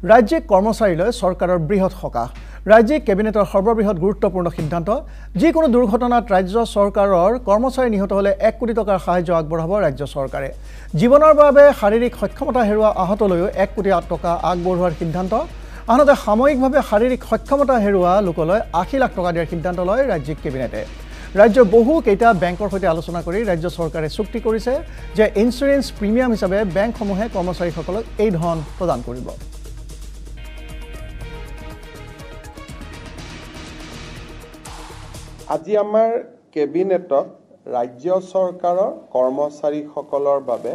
ৰাজ্যিক কৰ্মচাৰীলৈ চৰকাৰৰ বৃহৎ সকাহ ৰাজ্যিক কেবিনেটৰ সৰ্ববৃহৎ গুৰুত্বপূৰ্ণ সিদ্ধান্ত যিকোনো দুৰ্ঘটনাত ৰাজ্য চৰকাৰৰ কৰ্মচাৰী নিহত হলে 1 কোটি টকাৰ সাহায্য আগবঢ়াব ৰাজ্য চৰকাৰে জীৱনৰ বাবে শাৰীৰিক সক্ষমতা হেৰুৱা আহতলৈও 1 কোটি টকা আগবঢ়োৱাৰ সিদ্ধান্ত আনহাতে সাময়িকভাৱে শাৰীৰিক সক্ষমতা হেৰুৱা লোকলৈ 80 লাখ টকা দিয়াৰ সিদ্ধান্ত লয় ৰাজ্যিক কেবিনেটে ৰাজ্যৰ বহু কেইটা বেংকৰ সৈতে আলোচনা কৰি ৰাজ্য চৰকাৰে চুক্তি কৰিছে যে ইন্স্যুৰেন্স প্ৰিমিয়াম হিচাপে বেংকসমূহে কৰ্মচাৰীসকলক এই ধন প্ৰদান কৰিব আজি আমাৰ কেবিনেটত ৰাজ্য চৰকাৰৰ কৰ্মচাৰীসকলৰ বাবে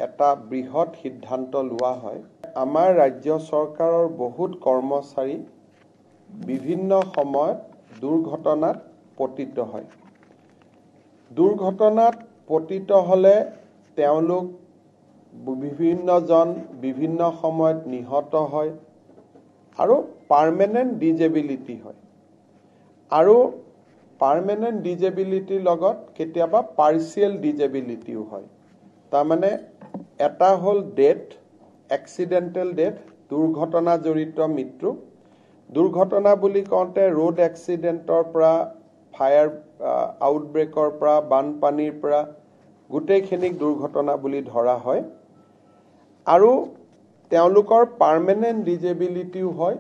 এটা বৃহৎ সিদ্ধান্ত লোৱা হয় আমাৰ ৰাজ্য চৰকাৰৰ বহুত কৰ্মচাৰী বিভিন্ন সময়ত দুৰ্ঘটনাত পতিত হয় দুৰ্ঘটনাত পতিত হলে তেওঁলোক বিভিন্ন সময়ত নিহত হয় আৰু পাৰ্মানেন্ট ডিজেবিলিটি হয় আৰু পাৰ্মানেন্ট ডিজেবিলিটিৰ লগত কেতিয়াবা পাৰ্সিয়াল ডিজেবিলিটিও হয় তাৰ মানে এটা হল ডেথ এক্সিডেন্টাল ডেথ দুৰ্ঘটনা জড়িত মৃত্যু দুৰ্ঘটনা বুলি কওঁতে ৰোড এক্সিডেন্টৰ পৰা ফায়াৰ আউটব্ৰেকৰ পৰা বানপানীৰ পৰা গোটেইখিনিক দুৰ্ঘটনা বুলি ধৰা হয় আৰু তেওঁলোকৰ পাৰ্মানেন্ট ডিজেবিলিটিও হয়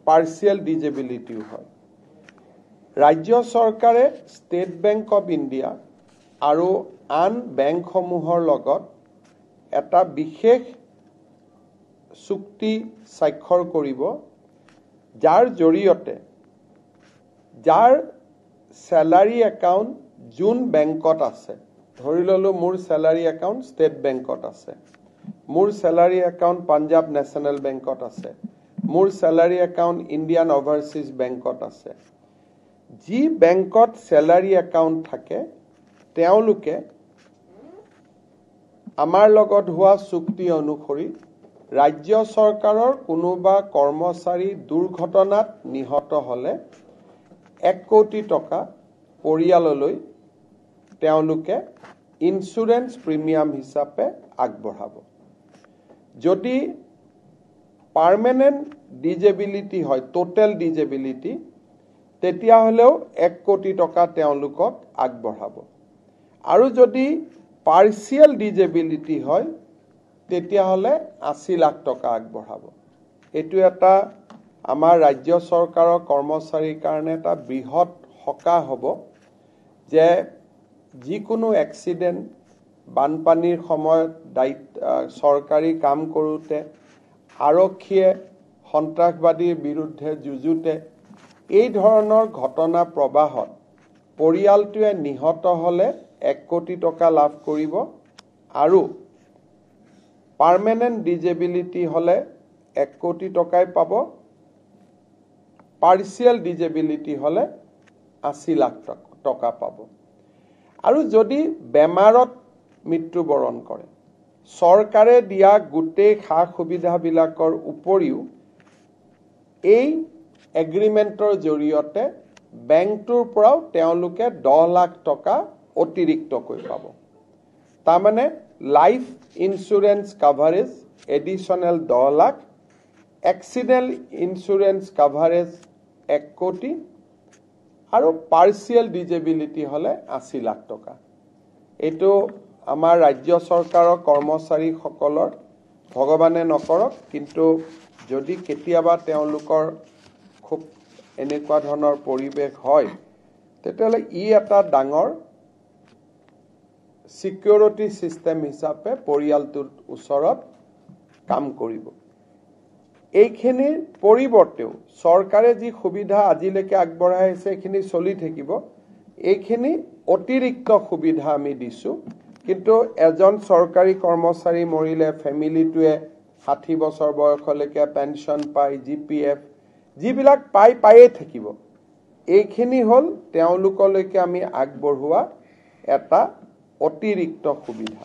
পাৰ্সিয়াল ডিজেবিলিটিও হয় ৰাজ্য চৰকাৰে ষ্টেট বেংক অফ ইণ্ডিয়া আৰু আন বেংকসমূহৰ লগত এটা বিশেষ চুক্তি স্বাক্ষৰ কৰিব যাৰ জৰিয়তে যাৰ স্যালাৰি একাউণ্ট যোন বেংকত আছে ধৰি ললো মোৰ স্যালাৰি একাউণ্ট ষ্টেট বেংকত আছে মোৰ স্যালাৰি একাউণ্ট পাঞ্জাব নেশ্যনেল বেংকত আছে মোৰ স্যালাৰি একাউণ্ট ইণ্ডিয়ান অভাৰসিজ বেংকত আছে যি বেংকত স্যালাৰি একাউণ্ট থাকে তেওঁলোকে আমাৰ লগত হোৱা চুক্তি অনুসৰি ৰাজ্য চৰকাৰৰ কোনোবা কৰ্মচাৰী দুৰ্ঘটনাত নিহত হলে 1 কোটি টকা পৰিয়াললৈ তেওঁলোকে ইন্স্যুৰেন্স প্ৰিমিয়াম হিচাপে আগবঢ়াব যদি পাৰ্মানেন্ট ডিজেবিলিটি হয় টোটেল ডিজেবিলিটি তেতিয়া হলেও 1 কোটি টকা তেওঁলোকক আগবঢ়াব আৰু যদি পাৰ্সিয়াল ডিজেবিলিটি হয় তেতিয়া হলে 80 লাখ টকা আগবঢ়াব এটো এটা আমাৰ ৰাজ্য চৰকাৰৰ কৰ্মচাৰীৰ কাৰণে এটা বৃহৎ সকাহ হ'ব যে যিকোনো এক্সিডেন্ট বানপানীৰ সময়ত চৰকাৰী কাম কৰোতে আৰক্ষীয়ে সন্ত্ৰাসবাদীৰ বিৰুদ্ধে যুঁজোতে এই ধৰণৰ ঘটনা প্ৰবাহত পৰিয়ালটোৱে নিহত হলে 1 কোটি টকা লাভ কৰিব আৰু পাৰ্মানেন্ট ডিজেবিলিটি হলে 1 কোটি টকাই পাব পাৰ্সিয়াল ডিজেবিলিটি হলে 80 লাখ টকা পাব আৰু যদি বেমাৰত মৃত্যুবৰণ কৰে চৰকাৰে দিয়া গোটেই খা সুবিধাবিলাকৰ উপৰিও এই এগ্ৰিমেন্টৰ জৰিয়তে বেংকটোৰ পৰাও তেওঁলোকে 10 লাখ টকা অতিৰিক্তকৈ পাব তাৰ মানে life insurance coverage additional 10 lakh accident insurance coverage 1 কোটি আৰু পাৰ্সিয়াল ডিজেবিলিটি হলে 80 লাখ টকা এটো আমাৰ ৰাজ্য চৰকাৰৰ কৰ্মচাৰীসকলৰ ভগৱানে নকৰক কিন্তু যদি কেতিয়াবা তেওঁলোকৰ খুব এনেকুৱা ধৰণৰ পৰিবেশ হয় তেতিয়ালে ই এটা ডাঙৰ সিকিউৰিটি সিস্টেম হিচাপে পৰিয়ালটোৰ ওচৰত কাম কৰিব এইখিনিৰ পৰিৱৰ্তেও চৰকাৰে যি সুবিধা আজিলৈকে আগবঢ়াই আছে এইখিনি চলি থাকিব এইখিনি অতিৰিক্ত সুবিধা আমি দিছো কিন্তু এজন চৰকাৰী কৰ্মচাৰী মৰিলে ফ্যামিলিটোৱে 60 বছৰ বয়সলৈকে পেনশন পায় জিপিএফ যিবিলাক পায়ে থাকিব এইখিনি হল তেওঁলোকলৈকে আমি আগবঢ়োৱা এটা অতিৰিক্ত সুবিধা